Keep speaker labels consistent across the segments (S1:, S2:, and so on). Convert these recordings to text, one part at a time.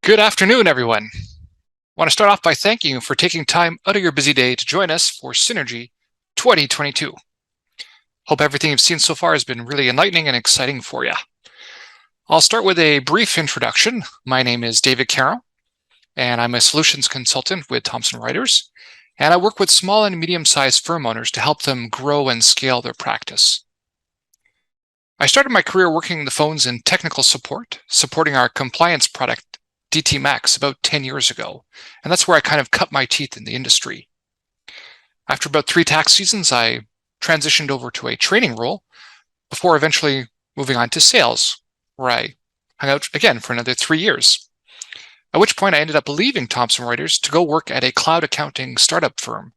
S1: Good afternoon, everyone. I want to start off by thanking you for taking time out of your busy day to join us for Synergy 2022. Hope everything you've seen so far has been really enlightening and exciting for you. I'll start with a brief introduction. My name is David Caro, and I'm a solutions consultant with Thomson Reuters, and I work with small and medium-sized firm owners to help them grow and scale their practice. I started my career working the phones in technical support, supporting our compliance product DT Max about 10 years ago, and that's where I kind of cut my teeth in the industry. After about 3 tax seasons, I transitioned over to a training role before eventually moving on to sales, where I hung out again for another 3 years. At which point I ended up leaving Thomson Reuters to go work at a cloud accounting startup firm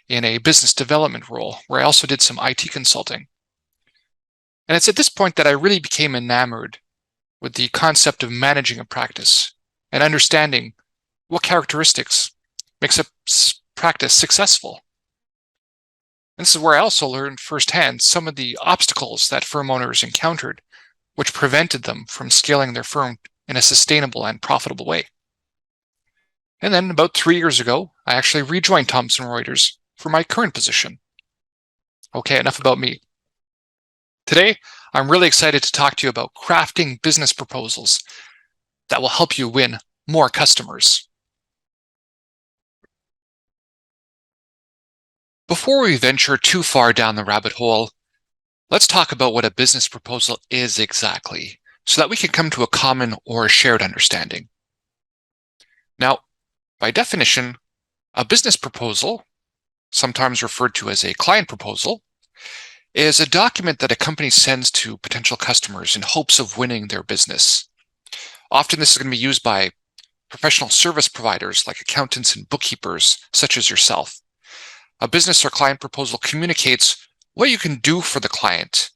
S1: in a business development role, where I also did some IT consulting. And it's at this point that I really became enamored with the concept of managing a practice and understanding what characteristics makes a practice successful. And this is where I also learned firsthand some of the obstacles that firm owners encountered, which prevented them from scaling their firm in a sustainable and profitable way. And then about 3 years ago, I actually rejoined Thomson Reuters for my current position. Okay, enough about me. Today, I'm really excited to talk to you about crafting business proposals that will help you win more customers. Before we venture too far down the rabbit hole, let's talk about what a business proposal is exactly, so that we can come to a common or a shared understanding. Now, by definition, a business proposal, sometimes referred to as a client proposal, is a document that a company sends to potential customers in hopes of winning their business. Often this is going to be used by professional service providers like accountants and bookkeepers, such as yourself. A business or client proposal communicates what you can do for the client,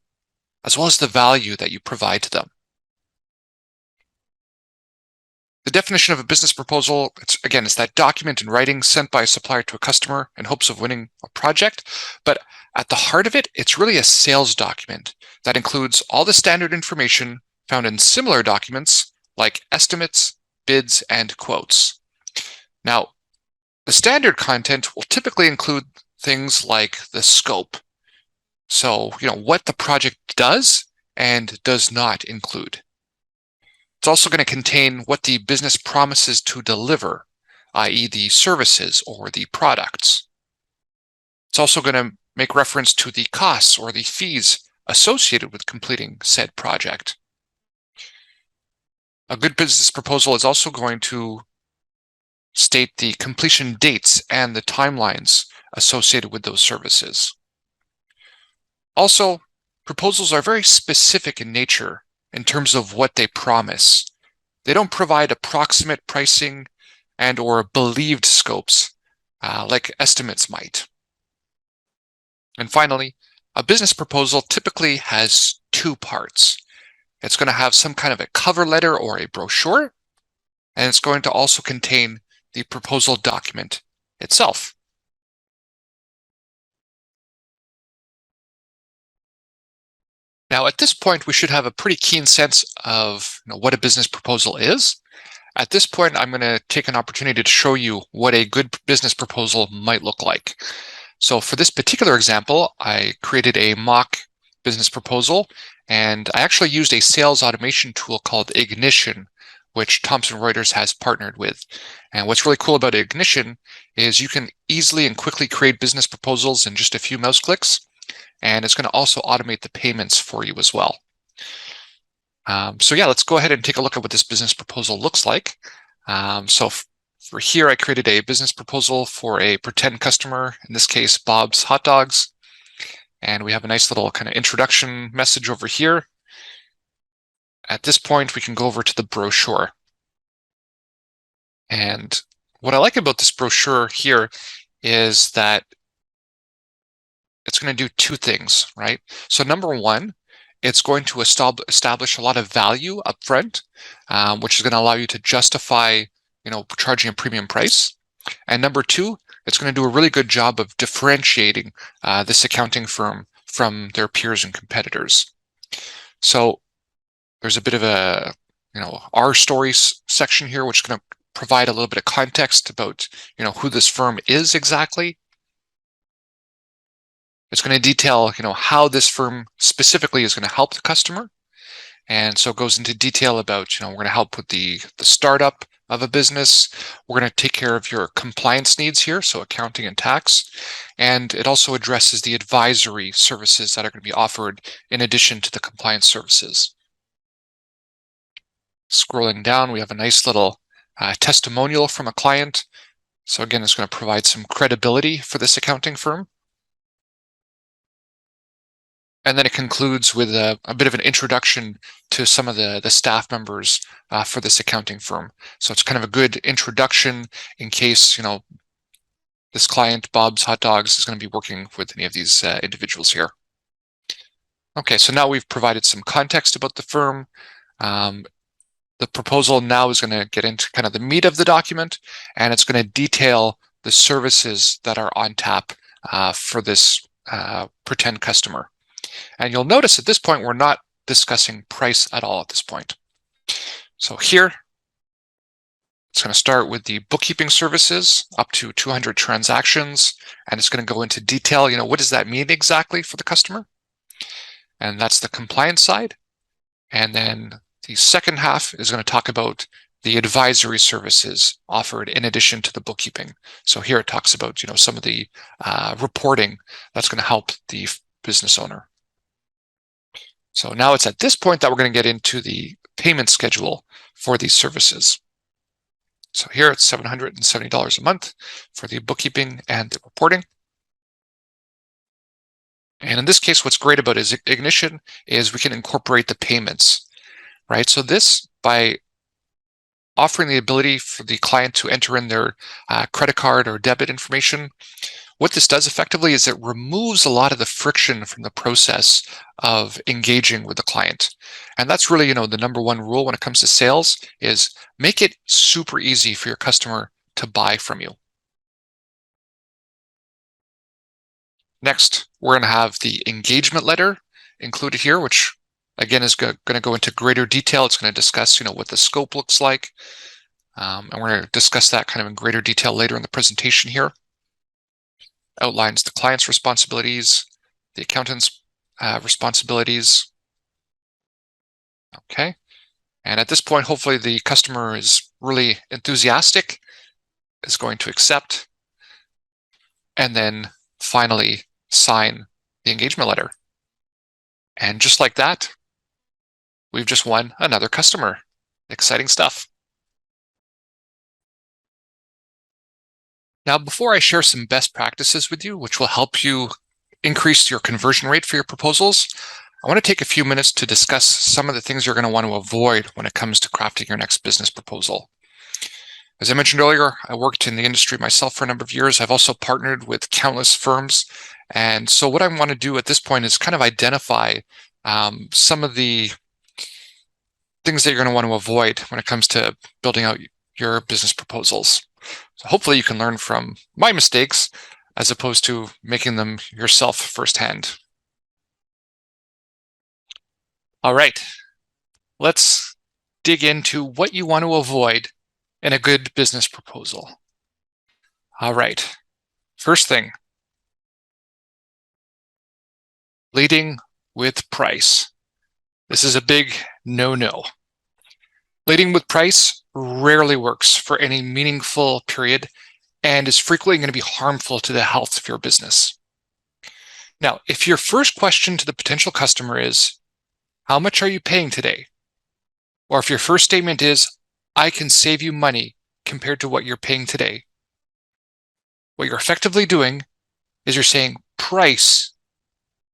S1: as well as the value that you provide to them. The definition of a business proposal, it's that document in writing sent by a supplier to a customer in hopes of winning a project. But at the heart of it, it's really a sales document that includes all the standard information found in similar documents like estimates, bids, and quotes. Now, the standard content will typically include things like the scope. So, what the project does and does not include. It's also going to contain what the business promises to deliver, i.e. the services or the products. It's also going to make reference to the costs or the fees associated with completing said project. A good business proposal is also going to state the completion dates and the timelines associated with those services. Also, proposals are very specific in nature in terms of what they promise. They don't provide approximate pricing and or believed scopes like estimates might. And finally, a business proposal typically has 2 parts. It's going to have some kind of a cover letter or a brochure, and it's going to also contain the proposal document itself. Now, at this point, we should have a pretty keen sense of what a business proposal is. At this point, I'm going to take an opportunity to show you what a good business proposal might look like. So for this particular example, I created a mock business proposal, and I actually used a sales automation tool called Ignition, which Thomson Reuters has partnered with. And what's really cool about Ignition is you can easily and quickly create business proposals in just a few mouse clicks. And it's going to also automate the payments for you as well. Let's go ahead and take a look at what this business proposal looks like. For here, I created a business proposal for a pretend customer, in this case, Bob's Hot Dogs. And we have a nice little kind of introduction message over here. At this point, we can go over to the brochure. And what I like about this brochure here is that it's going to do 2 things, right? So number 1, it's going to establish a lot of value up front, which is going to allow you to justify, charging a premium price. And number 2, it's going to do a really good job of differentiating this accounting firm from their peers and competitors. So there's a bit of a our stories section here, which is going to provide a little bit of context about who this firm is exactly. It's going to detail how this firm specifically is going to help the customer. And so it goes into detail about, we're going to help with the startup of a business. We're going to take care of your compliance needs here, so accounting and tax. And it also addresses the advisory services that are going to be offered in addition to the compliance services. Scrolling down, we have a nice little testimonial from a client. So again, it's going to provide some credibility for this accounting firm. And then it concludes with a bit of an introduction to some of the staff members for this accounting firm. So it's kind of a good introduction in case, this client, Bob's Hot Dogs, is going to be working with any of these individuals here. Okay, so now we've provided some context about the firm. The proposal now is going to get into kind of the meat of the document, and it's going to detail the services that are on tap for this pretend customer. And you'll notice at this point, we're not discussing price at all at this point. So here, it's going to start with the bookkeeping services up to 200 transactions, and it's going to go into detail, what does that mean exactly for the customer? And that's the compliance side. And then the second half is going to talk about the advisory services offered in addition to the bookkeeping. So here it talks about, some of the reporting that's going to help the business owner. So now it's at this point that we're going to get into the payment schedule for these services. So here it's $770 a month for the bookkeeping and the reporting. And in this case, what's great about Ignition is we can incorporate the payments, right? So this, by offering the ability for the client to enter in their credit card or debit information, what this does effectively is it removes a lot of the friction from the process of engaging with the client. And that's really, the number one rule when it comes to sales is make it super easy for your customer to buy from you. Next, we're going to have the engagement letter included here, which again is going to go into greater detail. It's going to discuss, what the scope looks like. And we're going to discuss that kind of in greater detail later in the presentation here. Outlines the client's responsibilities, the accountant's responsibilities. Okay. And at this point, hopefully the customer is really enthusiastic, is going to accept, and then finally sign the engagement letter. And just like that, we've just won another customer. Exciting stuff. Now, before I share some best practices with you, which will help you increase your conversion rate for your proposals, I want to take a few minutes to discuss some of the things you're going to want to avoid when it comes to crafting your next business proposal. As I mentioned earlier, I worked in the industry myself for a number of years. I've also partnered with countless firms. And so what I want to do at this point is kind of identify some of the things that you're going to want to avoid when it comes to building out your business proposals. So hopefully you can learn from my mistakes as opposed to making them yourself firsthand. All right, let's dig into what you want to avoid in a good business proposal. All right, first thing, leading with price. This is a big no-no. Leading with price rarely works for any meaningful period and is frequently going to be harmful to the health of your business. Now, if your first question to the potential customer is, how much are you paying today? Or if your first statement is, I can save you money compared to what you're paying today, what you're effectively doing is you're saying price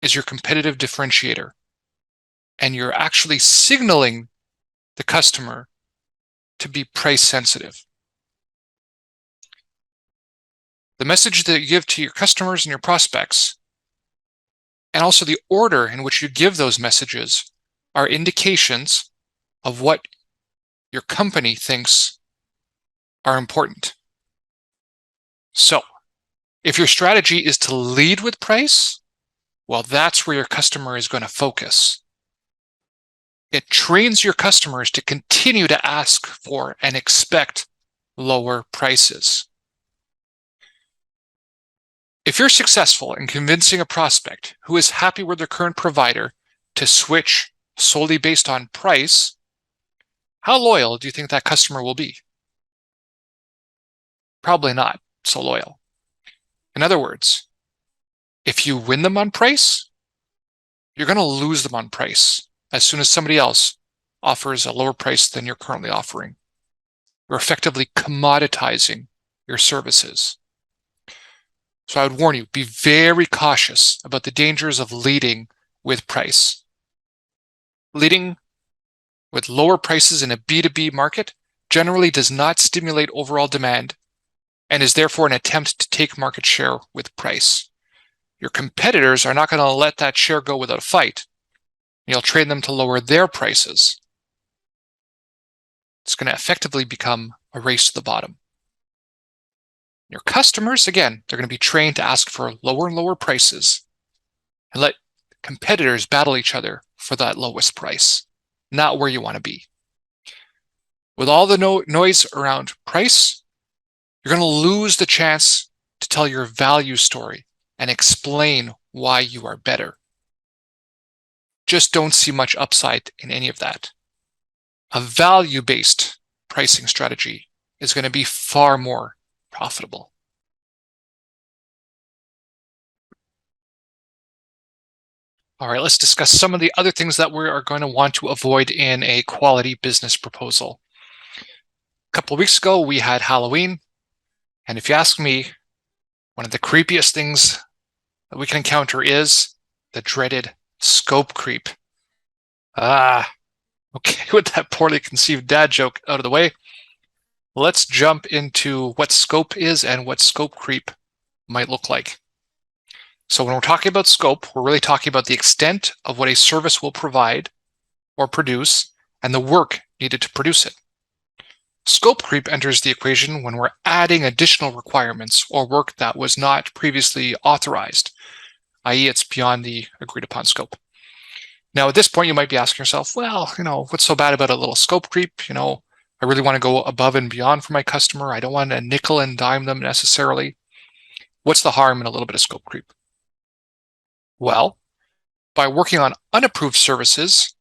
S1: is your competitive differentiator. And you're actually signaling the customer to be price sensitive. The message that you give to your customers and your prospects, and also the order in which you give those messages, are indications of what your company thinks are important. So, if your strategy is to lead with price, well, that's where your customer is going to focus. It trains your customers to continue to ask for and expect lower prices. If you're successful in convincing a prospect who is happy with their current provider to switch solely based on price, how loyal do you think that customer will be? Probably not so loyal. In other words, if you win them on price, you're going to lose them on price as soon as somebody else offers a lower price than you're currently offering. You're effectively commoditizing your services. So I would warn you, be very cautious about the dangers of leading with price. Leading with lower prices in a B2B market generally does not stimulate overall demand and is therefore an attempt to take market share with price. Your competitors are not going to let that share go without a fight. You'll train them to lower their prices. It's going to effectively become a race to the bottom. Your customers, again, they're going to be trained to ask for lower and lower prices and let competitors battle each other for that lowest price, not where you want to be. With all the noise around price, you're going to lose the chance to tell your value story and explain why you are better. Just don't see much upside in any of that. A value-based pricing strategy is going to be far more profitable. All right, let's discuss some of the other things that we are going to want to avoid in a quality business proposal. A couple of weeks ago, we had Halloween, and if you ask me, one of the creepiest things that we can encounter is the dreaded scope creep. Okay, with that poorly conceived dad joke out of the way, let's jump into what scope is and what scope creep might look like. So when we're talking about scope, we're really talking about the extent of what a service will provide or produce and the work needed to produce it. Scope creep enters the equation when we're adding additional requirements or work that was not previously authorized, i.e. it's beyond the agreed upon scope. Now, at this point, you might be asking yourself, well, what's so bad about a little scope creep? I really want to go above and beyond for my customer. I don't want to nickel and dime them necessarily. What's the harm in a little bit of scope creep? Well, by working on unapproved services,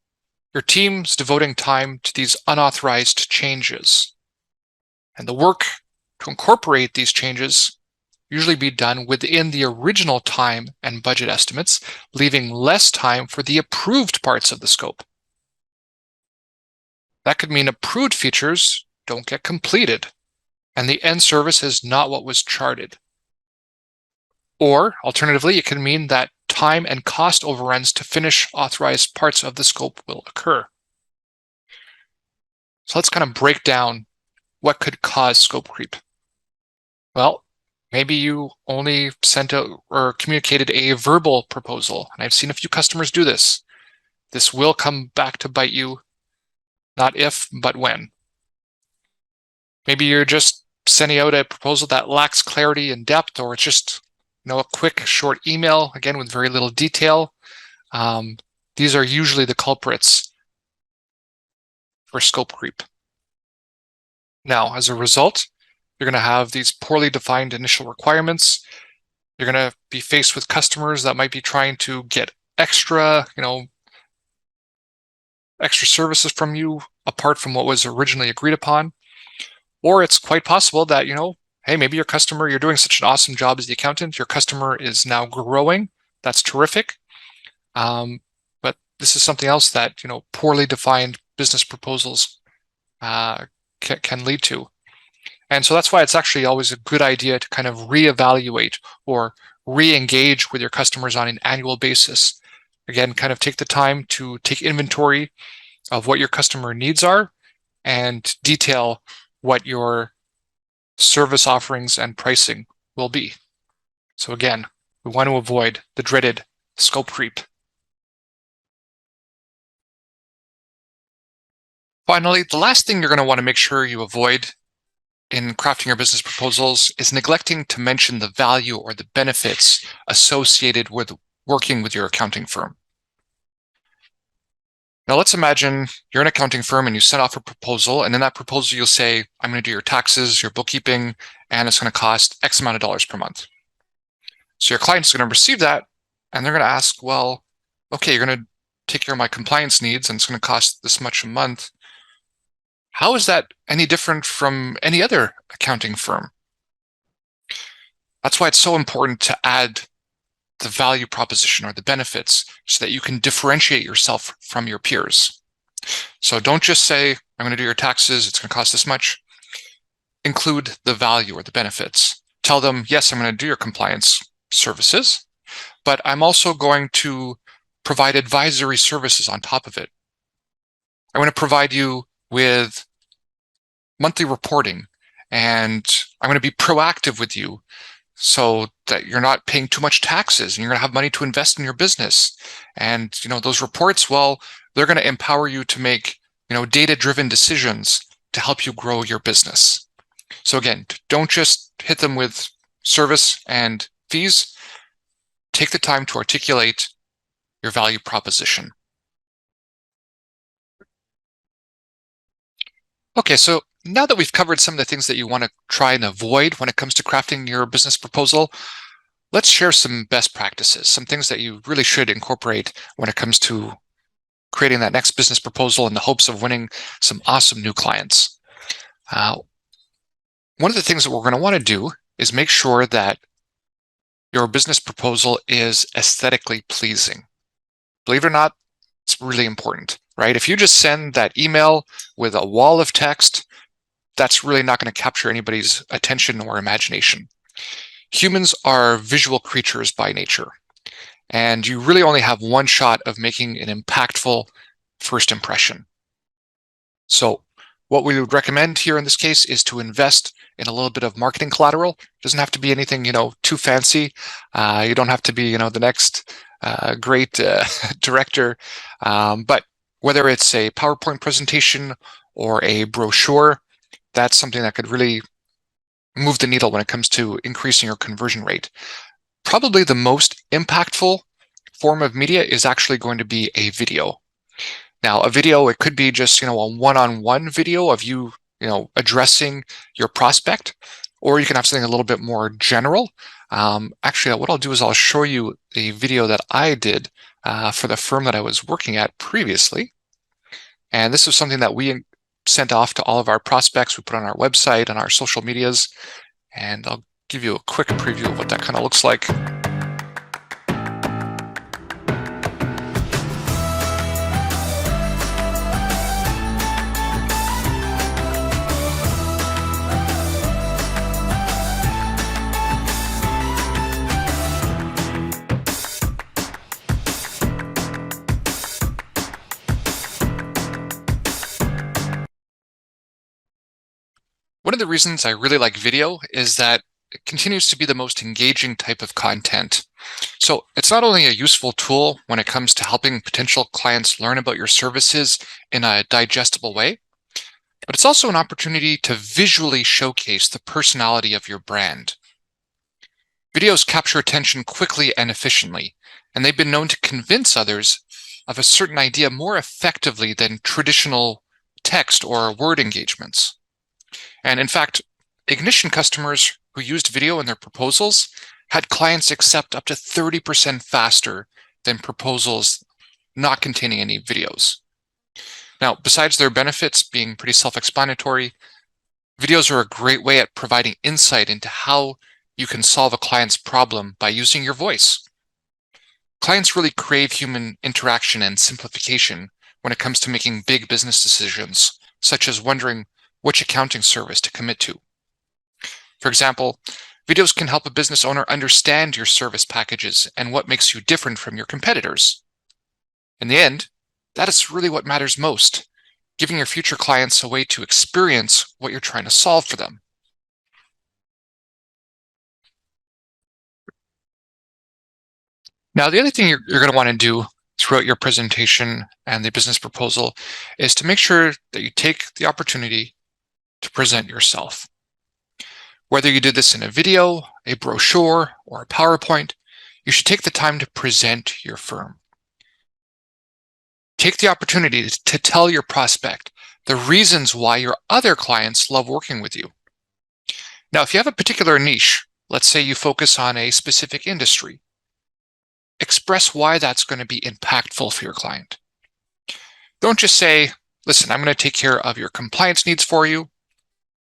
S1: your team's devoting time to these unauthorized changes. And the work to incorporate these changes usually be done within the original time and budget estimates, leaving less time for the approved parts of the scope. That could mean approved features don't get completed, and the end service is not what was charted. Or, alternatively, it can mean that time and cost overruns to finish authorized parts of the scope will occur. So let's kind of break down what could cause scope creep. Well, maybe you only sent out or communicated a verbal proposal, and I've seen a few customers do this. This will come back to bite you, not if, but when. Maybe you're just sending out a proposal that lacks clarity and depth, or it's just a quick, short email, again, with very little detail. These are usually the culprits for scope creep. Now, as a result, you're going to have these poorly defined initial requirements. You're going to be faced with customers that might be trying to get extra services from you apart from what was originally agreed upon. Or it's quite possible that, hey, maybe your customer, you're doing such an awesome job as the accountant, your customer is now growing. That's terrific. But this is something else that, poorly defined business proposals can lead to. And so that's why it's actually always a good idea to kind of reevaluate or re-engage with your customers on an annual basis. Again, kind of take the time to take inventory of what your customer needs are and detail what your service offerings and pricing will be. So again, we want to avoid the dreaded scope creep. Finally, the last thing you're going to want to make sure you avoid in crafting your business proposals is neglecting to mention the value or the benefits associated with working with your accounting firm. Now let's imagine you're an accounting firm and you send off a proposal, and in that proposal you'll say, I'm going to do your taxes, your bookkeeping, and it's going to cost X amount of dollars per month. So your client's going to receive that, and they're going to ask, well, okay, you're going to take care of my compliance needs, and it's going to cost this much a month. How is that any different from any other accounting firm? That's why it's so important to add the value proposition or the benefits so that you can differentiate yourself from your peers. So don't just say, I'm going to do your taxes, it's going to cost this much. Include the value or the benefits. Tell them, yes, I'm going to do your compliance services, but I'm also going to provide advisory services on top of it. I'm going to provide you with monthly reporting, and I'm going to be proactive with you so that you're not paying too much taxes and you're going to have money to invest in your business. And those reports, well, they're going to empower you to make data-driven decisions to help you grow your business. So again, don't just hit them with service and fees. Take the time to articulate your value proposition. Okay, so now that we've covered some of the things that you want to try and avoid when it comes to crafting your business proposal, let's share some best practices, some things that you really should incorporate when it comes to creating that next business proposal in the hopes of winning some awesome new clients. One of the things that we're going to want to do is make sure that your business proposal is aesthetically pleasing. Believe it or not, it's really important, right? If you just send that email with a wall of text, that's really not going to capture anybody's attention or imagination. Humans are visual creatures by nature, and you really only have one shot of making an impactful first impression. So what we would recommend here in this case is to invest in a little bit of marketing collateral. It doesn't have to be anything, too fancy. You don't have to be, the next great director. But whether it's a PowerPoint presentation or a brochure, that's something that could really move the needle when it comes to increasing your conversion rate. Probably the most impactful form of media is actually going to be a video. Now, a video, it could be just, a one-on-one video of you, addressing your prospect, or you can have something a little bit more general. Actually, what I'll do is I'll show you a video that I did for the firm that I was working at previously. And this is something that we sent off to all of our prospects. We put on our website and our social medias, and I'll give you a quick preview of what that kind of looks like. One of the reasons I really like video is that it continues to be the most engaging type of content. So it's not only a useful tool when it comes to helping potential clients learn about your services in a digestible way, but it's also an opportunity to visually showcase the personality of your brand. Videos capture attention quickly and efficiently, and they've been known to convince others of a certain idea more effectively than traditional text or word engagements. And in fact, Ignition customers who used video in their proposals had clients accept up to 30% faster than proposals not containing any videos. Now, besides their benefits being pretty self-explanatory, videos are a great way at providing insight into how you can solve a client's problem by using your voice. Clients really crave human interaction and simplification when it comes to making big business decisions, such as wondering which accounting service to commit to. For example, videos can help a business owner understand your service packages and what makes you different from your competitors. In the end, that is really what matters most, giving your future clients a way to experience what you're trying to solve for them. Now, the other thing you're going to want to do throughout your presentation and the business proposal is to make sure that you take the opportunity to present yourself. Whether you did this in a video, a brochure, or a PowerPoint, you should take the time to present your firm. Take the opportunity to tell your prospect the reasons why your other clients love working with you. Now, if you have a particular niche, let's say you focus on a specific industry, express why that's going to be impactful for your client. Don't just say, listen, I'm going to take care of your compliance needs for you.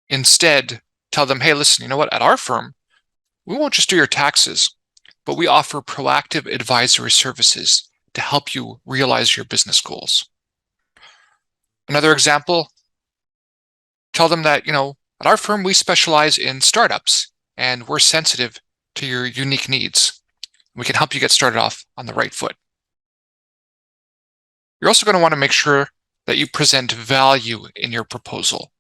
S1: Instead, tell them, hey, listen, you know what? At our firm, we won't just do your taxes, but we offer proactive advisory services to help you realize your business goals. Another example, tell them that, at our firm, we specialize in startups and we're sensitive to your unique needs. We can help you get started off on the right foot. You're also going to want to make sure that you present value in your proposal.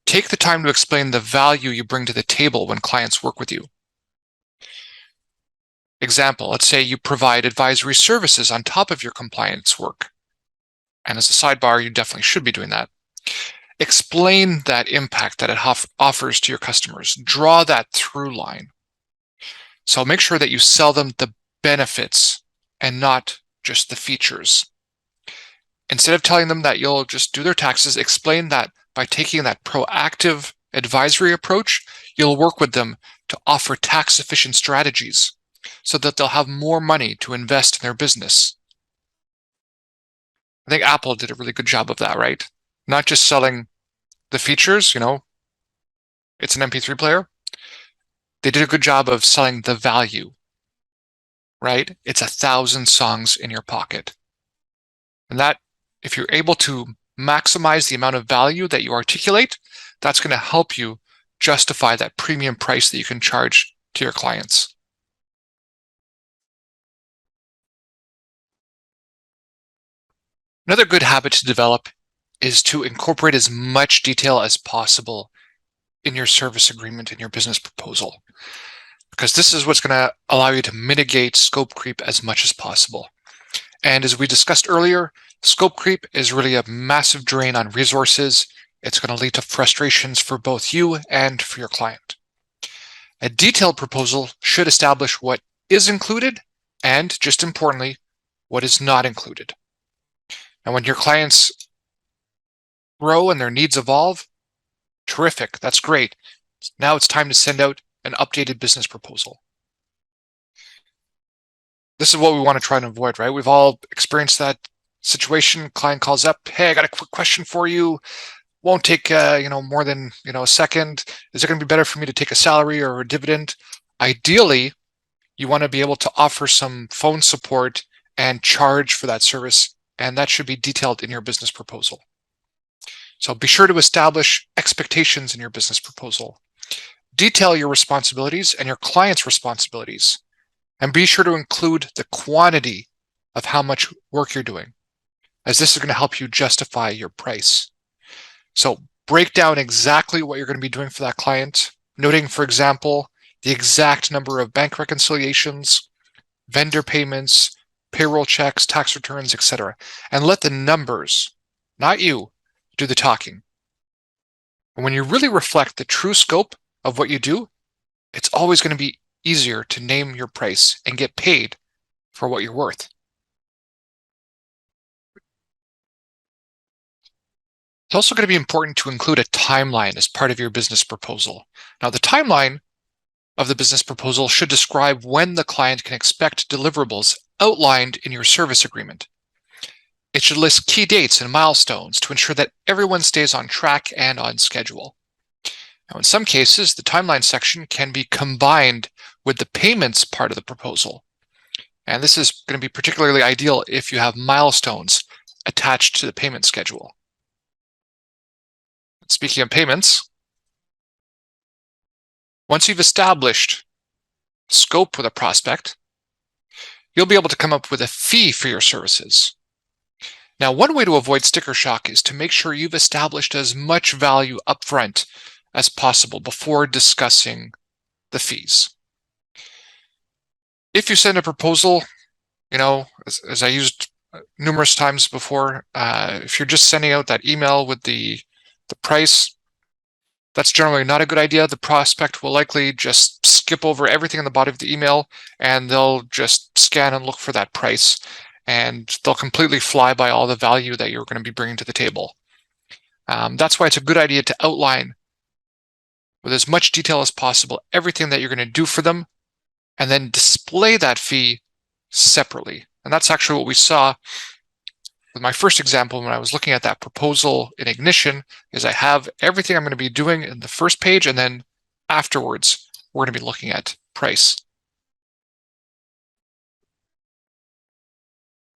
S1: Take the time to explain the value you bring to the table when clients work with you. Example, let's say you provide advisory services on top of your compliance work. And as a sidebar, you definitely should be doing that. Explain that impact that it offers to your customers. Draw that through line. So make sure that you sell them the benefits and not just the features. Instead of telling them that you'll just do their taxes, explain that by taking that proactive advisory approach, you'll work with them to offer tax-efficient strategies so that they'll have more money to invest in their business. I think Apple did a really good job of that, right? Not just selling the features, it's an MP3 player. They did a good job of selling the value, right? It's 1,000 songs in your pocket. And that, if you're able to maximize the amount of value that you articulate, that's going to help you justify that premium price that you can charge to your clients. Another good habit to develop is to incorporate as much detail as possible in your service agreement, in your business proposal, because this is what's going to allow you to mitigate scope creep as much as possible. And as we discussed earlier, scope creep is really a massive drain on resources. It's going to lead to frustrations for both you and for your client. A detailed proposal should establish what is included and, just importantly, what is not included. And when your clients grow and their needs evolve, terrific, that's great. Now it's time to send out an updated business proposal. This is what we want to try and avoid, right? We've all experienced that situation. Client calls up, hey, I got a quick question for you. Won't take more than a second. Is it going to be better for me to take a salary or a dividend? Ideally, you want to be able to offer some phone support and charge for that service, and that should be detailed in your business proposal. So be sure to establish expectations in your business proposal. Detail your responsibilities and your client's responsibilities, and be sure to include the quantity of how much work you're doing, as this is going to help you justify your price. So break down exactly what you're going to be doing for that client, noting, for example, the exact number of bank reconciliations, vendor payments, payroll checks, tax returns, etc. And let the numbers, not you, do the talking. And when you really reflect the true scope of what you do, it's always going to be easier to name your price and get paid for what you're worth. It's also going to be important to include a timeline as part of your business proposal. Now, the timeline of the business proposal should describe when the client can expect deliverables outlined in your service agreement. It should list key dates and milestones to ensure that everyone stays on track and on schedule. Now, in some cases, the timeline section can be combined with the payments part of the proposal. And this is going to be particularly ideal if you have milestones attached to the payment schedule. Speaking of payments, once you've established scope with a prospect, you'll be able to come up with a fee for your services. Now, one way to avoid sticker shock is to make sure you've established as much value upfront as possible before discussing the fees. If you send a proposal, as I used numerous times before, if you're just sending out that email with the price, that's generally not a good idea. The prospect will likely just skip over everything in the body of the email, and they'll just scan and look for that price. and they'll completely fly by all the value that you're going to be bringing to the table. That's why it's a good idea to outline with as much detail as possible everything that you're going to do for them, and then display that fee separately. And that's actually what we saw with my first example when I was looking at that proposal in Ignition, is I have everything I'm going to be doing in the first page, and then afterwards, we're going to be looking at price.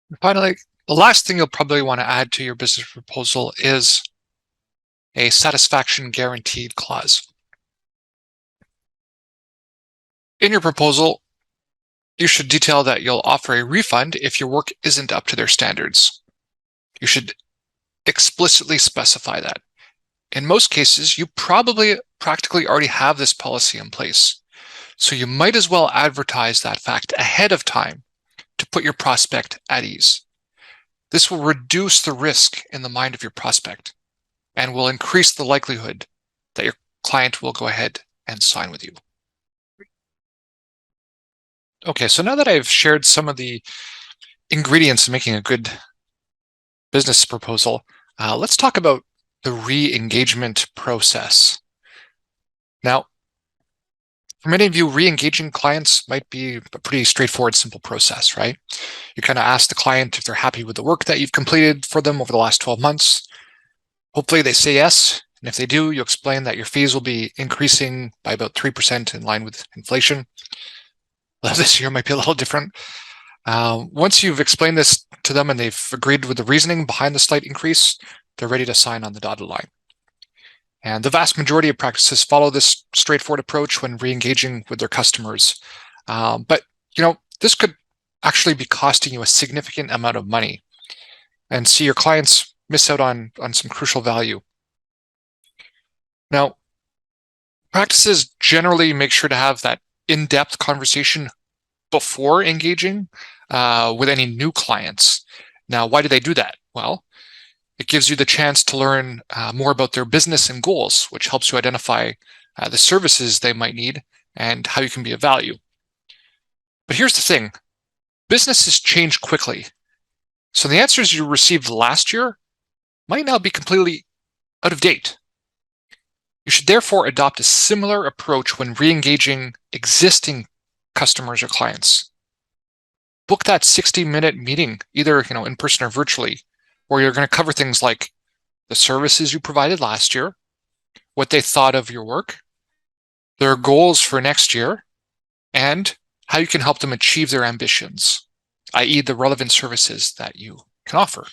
S1: And finally, the last thing you'll probably want to add to your business proposal is a satisfaction guaranteed clause. In your proposal, you should detail that you'll offer a refund if your work isn't up to their standards. You should explicitly specify that. In most cases, you probably practically already have this policy in place, so you might as well advertise that fact ahead of time to put your prospect at ease. This will reduce the risk in the mind of your prospect and will increase the likelihood that your client will go ahead and sign with you. Okay, so now that I've shared some of the ingredients in making a good business proposal, let's talk about the re-engagement process. Now, for many of you, re-engaging clients might be a pretty straightforward, simple process, right? You kind of ask the client if they're happy with the work that you've completed for them over the last 12 months. Hopefully they say yes. And if they do, you explain that your fees will be increasing by about 3% in line with inflation. Well, this year might be a little different. Once you've explained this to them and they've agreed with the reasoning behind the slight increase, they're ready to sign on the dotted line. And the vast majority of practices follow this straightforward approach when re-engaging with their customers. But this could actually be costing you a significant amount of money and see your clients miss out on some crucial value. Now, practices generally make sure to have that in-depth conversation before engaging with any new clients. Now, why do they do that? Well, it gives you the chance to learn more about their business and goals, which helps you identify the services they might need and how you can be of value. But here's the thing, businesses change quickly. So the answers you received last year might now be completely out of date. You should therefore adopt a similar approach when re-engaging existing customers or clients. Book that 60-minute meeting, either in person or virtually, where you're going to cover things like the services you provided last year, what they thought of your work, their goals for next year, and how you can help them achieve their ambitions, i.e. the relevant services that you can offer.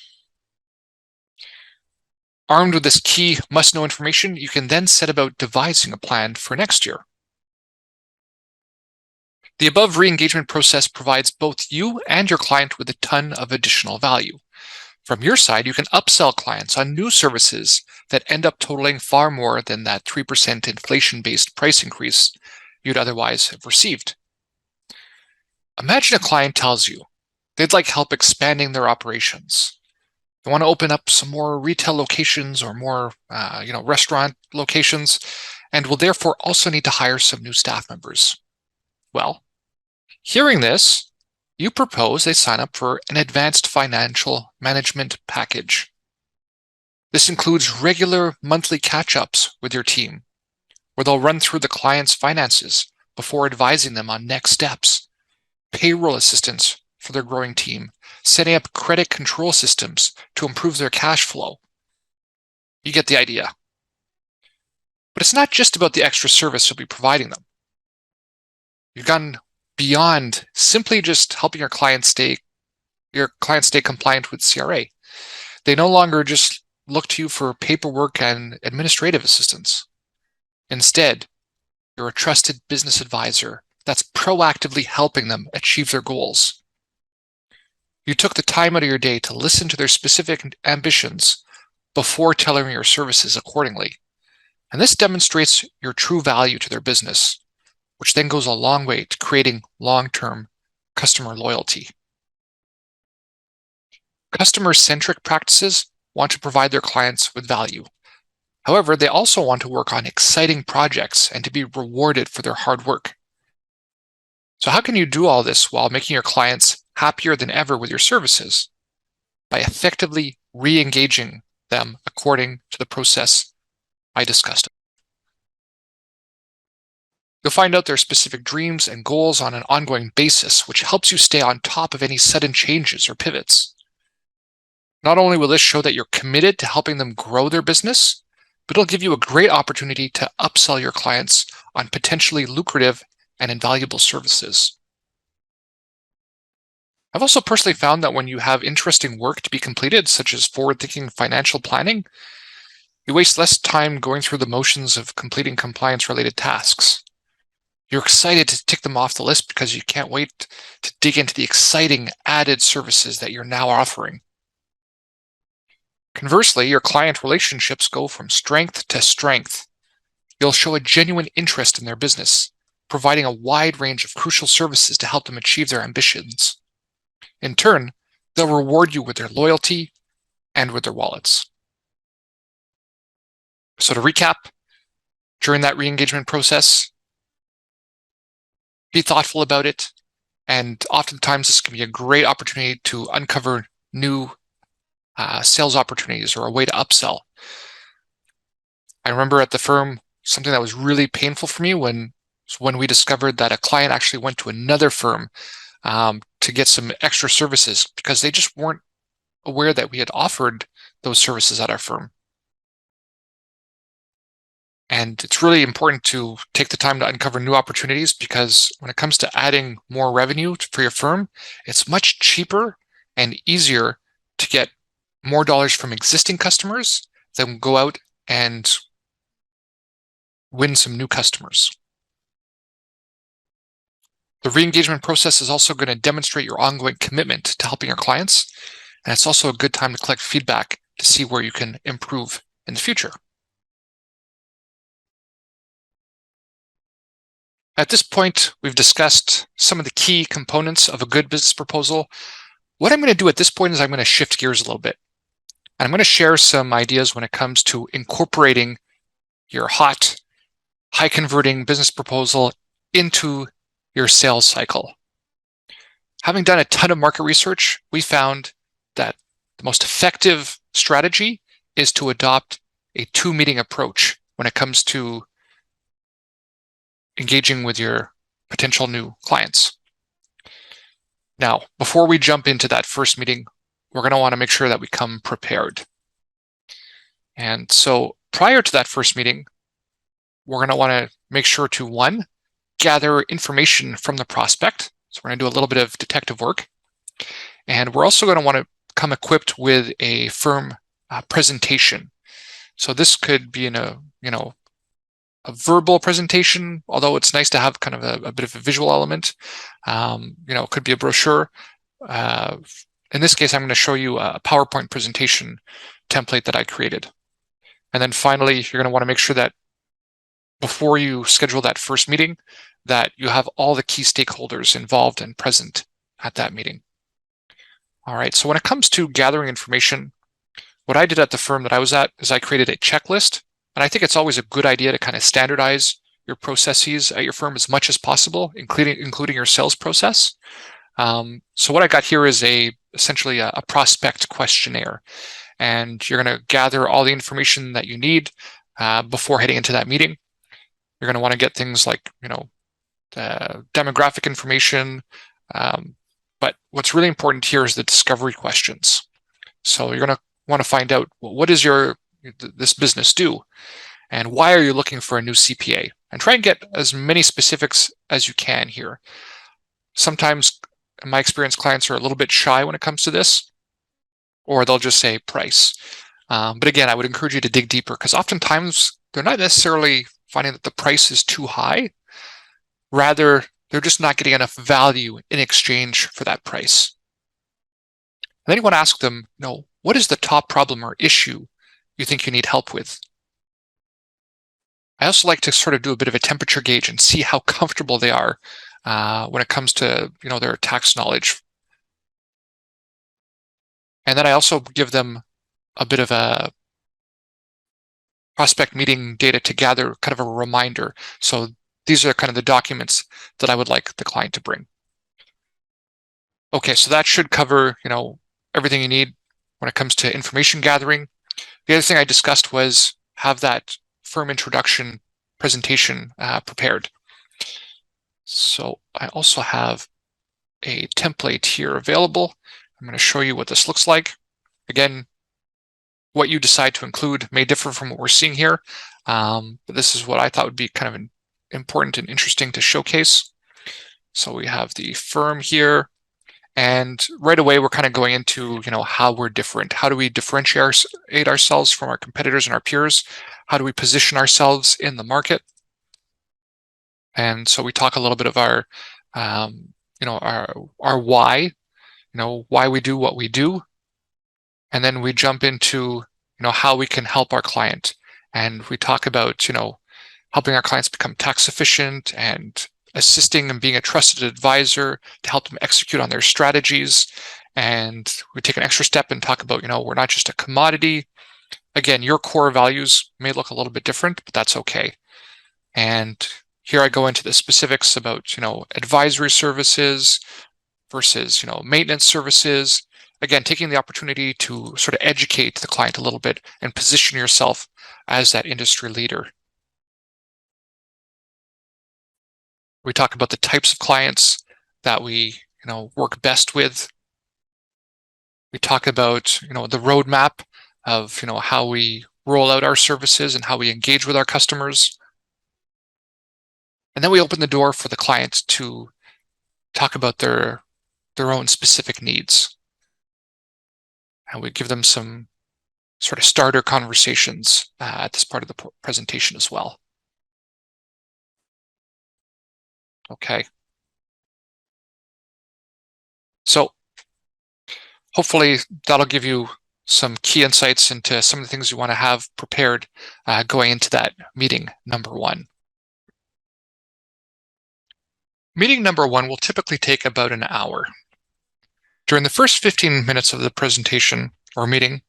S1: Armed with this key must-know information, you can then set about devising a plan for next year. The above re-engagement process provides both you and your client with a ton of additional value. From your side, you can upsell clients on new services that end up totaling far more than that 3% inflation-based price increase you'd otherwise have received. Imagine a client tells you they'd like help expanding their operations. They want to open up some more retail locations or more restaurant locations, and will therefore also need to hire some new staff members. Well, hearing this, you propose they sign up for an advanced financial management package. This includes regular monthly catch-ups with your team, where they'll run through the client's finances before advising them on next steps, payroll assistance for their growing team, setting up credit control systems to improve their cash flow. You get the idea. But it's not just about the extra service you'll be providing them. You've gone beyond simply just helping your clients stay compliant with CRA. They no longer just look to you for paperwork and administrative assistance. Instead, you're a trusted business advisor that's proactively helping them achieve their goals. You took the time out of your day to listen to their specific ambitions before tailoring your services accordingly. And this demonstrates your true value to their business, which then goes a long way to creating long-term customer loyalty. Customer-centric practices want to provide their clients with value. However, they also want to work on exciting projects and to be rewarded for their hard work. So how can you do all this while making your clients happier than ever with your services by effectively re-engaging them according to the process I discussed. You'll find out their specific dreams and goals on an ongoing basis, which helps you stay on top of any sudden changes or pivots. Not only will this show that you're committed to helping them grow their business, but it'll give you a great opportunity to upsell your clients on potentially lucrative and invaluable services. I've also personally found that when you have interesting work to be completed, such as forward-thinking financial planning, you waste less time going through the motions of completing compliance-related tasks. You're excited to tick them off the list because you can't wait to dig into the exciting added services that you're now offering. Conversely, your client relationships go from strength to strength. You'll show a genuine interest in their business, providing a wide range of crucial services to help them achieve their ambitions. In turn, they'll reward you with their loyalty and with their wallets. So to recap, during that re-engagement process, be thoughtful about it, and oftentimes this can be a great opportunity to uncover new sales opportunities or a way to upsell. I remember at the firm, something that was really painful for me when we discovered that a client actually went to another firm to get some extra services because they just weren't aware that we had offered those services at our firm. And it's really important to take the time to uncover new opportunities because when it comes to adding more revenue for your firm, it's much cheaper and easier to get more dollars from existing customers than go out and win some new customers. The re-engagement process is also going to demonstrate your ongoing commitment to helping your clients, and it's also a good time to collect feedback to see where you can improve in the future. At this point, we've discussed some of the key components of a good business proposal. What I'm going to do at this point is I'm going to shift gears a little bit. And I'm going to share some ideas when it comes to incorporating your hot, high-converting business proposal into your sales cycle. Having done a ton of market research, we found that the most effective strategy is to adopt a two-meeting approach when it comes to engaging with your potential new clients. Now, before we jump into that first meeting, we're going to want to make sure that we come prepared. And so prior to that first meeting, we're going to want to make sure to, one, gather information from the prospect. So we're going to do a little bit of detective work. And we're also going to want to come equipped with a firm presentation. So this could be in a verbal presentation, although it's nice to have kind of a bit of a visual element. It could be a brochure. In this case, I'm going to show you a PowerPoint presentation template that I created. And then finally, you're going to want to make sure that before you schedule that first meeting, that you have all the key stakeholders involved and present at that meeting. All right, so when it comes to gathering information, what I did at the firm that I was at is I created a checklist. And I think it's always a good idea to kind of standardize your processes at your firm as much as possible, including your sales process. So what I got here is essentially a prospect questionnaire. And you're going to gather all the information that you need before heading into that meeting. You're going to want to get things like, demographic information. But what's really important here is the discovery questions. So you're going to want to find out, well, what does this business do? And why are you looking for a new CPA? And try and get as many specifics as you can here. Sometimes, in my experience, clients are a little bit shy when it comes to this, or they'll just say price. But again, I would encourage you to dig deeper because oftentimes they're not necessarily finding that the price is too high. Rather, they're just not getting enough value in exchange for that price. And then you want to ask them, what is the top problem or issue you think you need help with? I also like to sort of do a bit of a temperature gauge and see how comfortable they are when it comes to their tax knowledge. And then I also give them a bit of a prospect meeting data to gather kind of a reminder. So these are kind of the documents that I would like the client to bring. Okay, so that should cover, everything you need when it comes to information gathering. The other thing I discussed was have that firm introduction presentation prepared. So I also have a template here available. I'm going to show you what this looks like. Again, what you decide to include may differ from what we're seeing here, but this is what I thought would be kind of important and interesting to showcase. So we have the firm here, and right away we're kind of going into how we're different. How do we differentiate ourselves from our competitors and our peers? How do we position ourselves in the market? And so we talk a little bit of our our why, why we do what we do, and then we jump into how we can help our client, and we talk about helping our clients become tax efficient and assisting and being a trusted advisor to help them execute on their strategies. And we take an extra step and talk about we're not just a commodity. Again, your core values may look a little bit different, but that's okay. And here I go into the specifics about advisory services versus maintenance services. Again, taking the opportunity to sort of educate the client a little bit and position yourself as that industry leader. We talk about the types of clients that we work best with. We talk about the roadmap of how we roll out our services and how we engage with our customers. And then we open the door for the client to talk about their own specific needs. And we give them some sort of starter conversations at this part of the presentation as well. Okay. So hopefully that'll give you some key insights into some of the things you want to have prepared going into that meeting number one. Meeting number one will typically take about an hour. During the first 15 minutes of the presentation or meeting,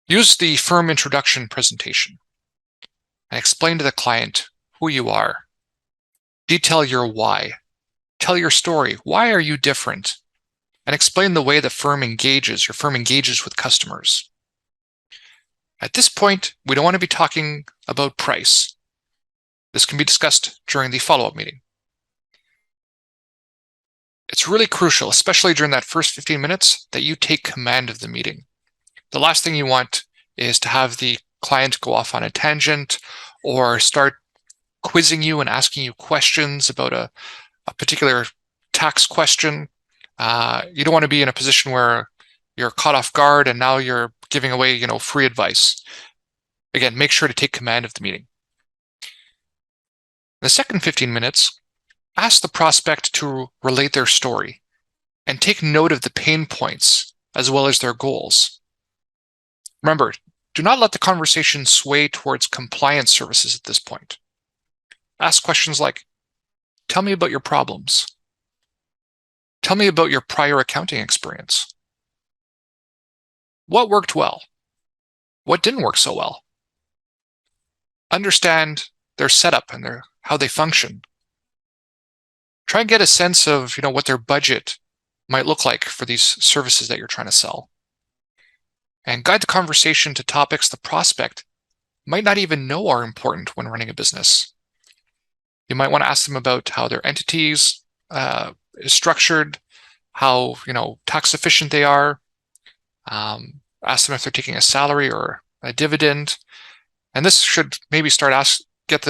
S1: use the firm introduction presentation and explain to the client who you are. Detail your why. Tell your story. Why are you different? And explain the way the firm engages, your firm engages with customers. At this point, we don't want to be talking about price. This can be discussed during the follow-up meeting. It's really crucial, especially during that first 15 minutes, that you take command of the meeting. The last thing you want is to have the client go off on a tangent or start quizzing you and asking you questions about a particular tax question. You don't want to be in a position where you're caught off guard and now you're giving away, free advice. Again, make sure to take command of the meeting. In the second 15 minutes, ask the prospect to relate their story and take note of the pain points as well as their goals. Remember, do not let the conversation sway towards compliance services at this point. Ask questions like, tell me about your problems. Tell me about your prior accounting experience. What worked well? What didn't work so well? Understand their setup and how they function. Try and get a sense of what their budget might look like for these services that you're trying to sell. And guide the conversation to topics the prospect might not even know are important when running a business. You might want to ask them about how their entities is structured, how tax efficient they are. Ask them if they're taking a salary or a dividend, and this should maybe get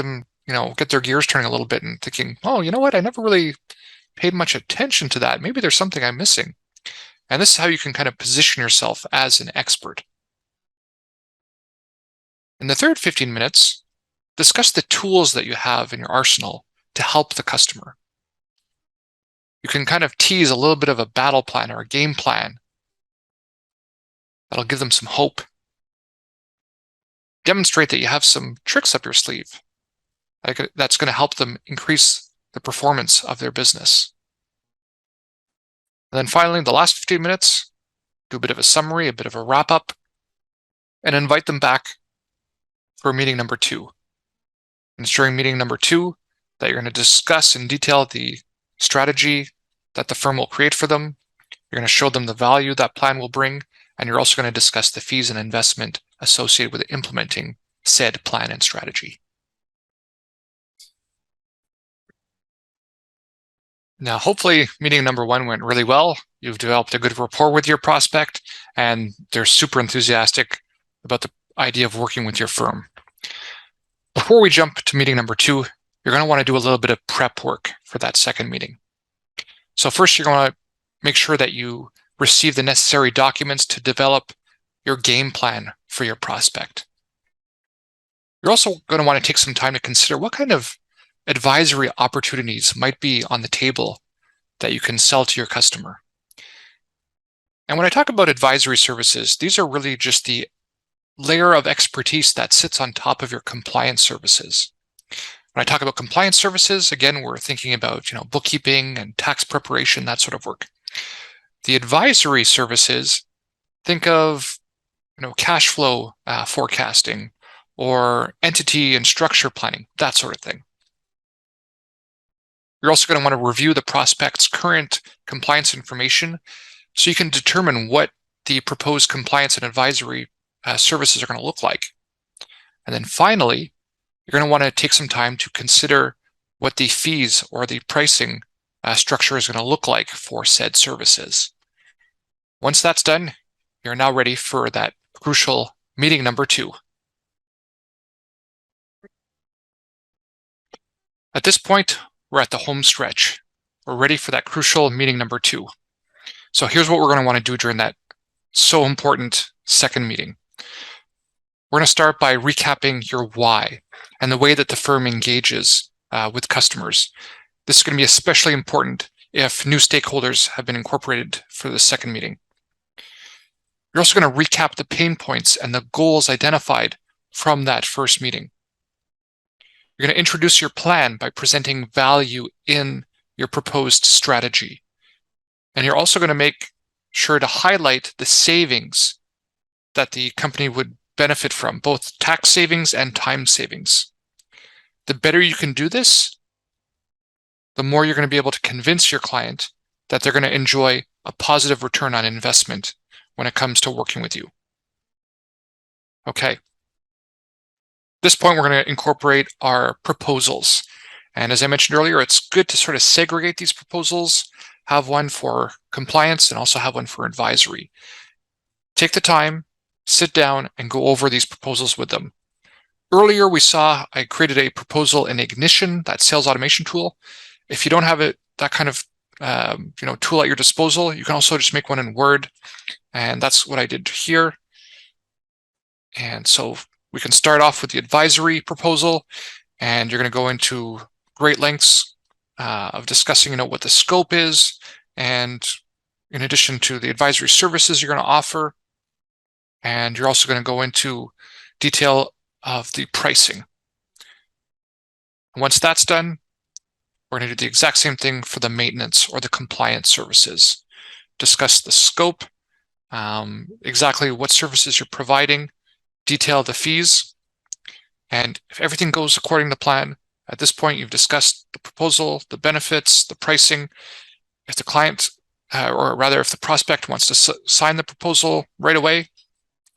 S1: their gears turning a little bit and thinking, oh, you know what? I never really paid much attention to that. Maybe there's something I'm missing. And this is how you can kind of position yourself as an expert. In the third 15 minutes, discuss the tools that you have in your arsenal to help the customer. You can kind of tease a little bit of a battle plan or a game plan that'll give them some hope. Demonstrate that you have some tricks up your sleeve that's going to help them increase the performance of their business. And then finally, the last 15 minutes, do a bit of a summary, a bit of a wrap up, and invite them back for meeting number two. And it's during meeting number two that you're going to discuss in detail the strategy that the firm will create for them. You're going to show them the value that plan will bring, and you're also going to discuss the fees and investment associated with implementing said plan and strategy. Now, hopefully meeting number one went really well. You've developed a good rapport with your prospect, and they're super enthusiastic about the idea of working with your firm. Before we jump to meeting number two, you're going to want to do a little bit of prep work for that second meeting. So first, you're going to make sure that you receive the necessary documents to develop your game plan for your prospect. You're also going to want to take some time to consider what kind of advisory opportunities might be on the table that you can sell to your customer. And when I talk about advisory services, these are really just the layer of expertise that sits on top of your compliance services. When I talk about compliance services, again, we're thinking about bookkeeping and tax preparation, that sort of work. The advisory services, think of cash flow forecasting or entity and structure planning, that sort of thing. You're also going to want to review the prospect's current compliance information so you can determine what the proposed compliance and advisory services are going to look like. And then finally, you're going to want to take some time to consider what the fees or the pricing structure is going to look like for said services. Once that's done, you're now ready for that crucial meeting number two. At this point, we're at the home stretch. We're ready for that crucial meeting number two. So here's what we're going to want to do during that so important second meeting. We're going to start by recapping your why and the way that the firm engages with customers. This is going to be especially important if new stakeholders have been incorporated for the second meeting. You're also going to recap the pain points and the goals identified from that first meeting. You're going to introduce your plan by presenting value in your proposed strategy. And you're also going to make sure to highlight the savings that the company would benefit from, both tax savings and time savings. The better you can do this, the more you're going to be able to convince your client that they're going to enjoy a positive return on investment when it comes to working with you. Okay. At this point, we're going to incorporate our proposals. And as I mentioned earlier, it's good to sort of segregate these proposals, have one for compliance and also have one for advisory. Take the time, sit down, and go over these proposals with them. Earlier, we saw I created a proposal in Ignition, that sales automation tool. If you don't have that kind of tool at your disposal, you can also just make one in Word. And that's what I did here. And so we can start off with the advisory proposal, and you're going to go into great lengths of discussing what the scope is, and in addition to the advisory services you're going to offer. And you're also going to go into detail of the pricing. Once that's done, we're going to do the exact same thing for the maintenance or the compliance services. Discuss the scope, exactly what services you're providing, detail the fees, and if everything goes according to plan, at this point you've discussed the proposal, the benefits, the pricing. If the client, or rather if the prospect wants to sign the proposal right away,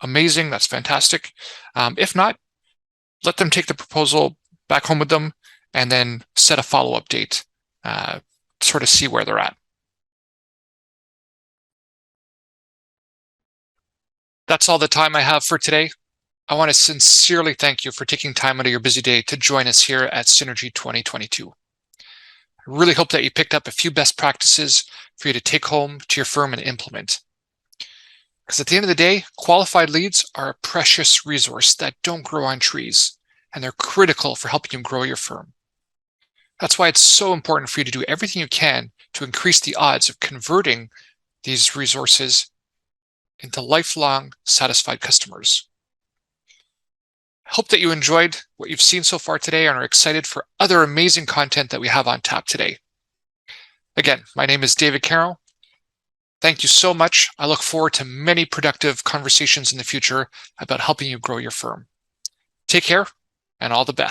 S1: amazing, that's fantastic. If not, let them take the proposal back home with them and then set a follow-up date to sort of see where they're at. That's all the time I have for today. I want to sincerely thank you for taking time out of your busy day to join us here at Synergy 2022. I really hope that you picked up a few best practices for you to take home to your firm and implement. Because at the end of the day, qualified leads are a precious resource that don't grow on trees, and they're critical for helping you grow your firm. That's why it's so important for you to do everything you can to increase the odds of converting these resources into lifelong satisfied customers. I hope that you enjoyed what you've seen so far today and are excited for other amazing content that we have on tap today. Again, my name is David Carroll. Thank you so much. I look forward to many productive conversations in the future about helping you grow your firm. Take care and all the best.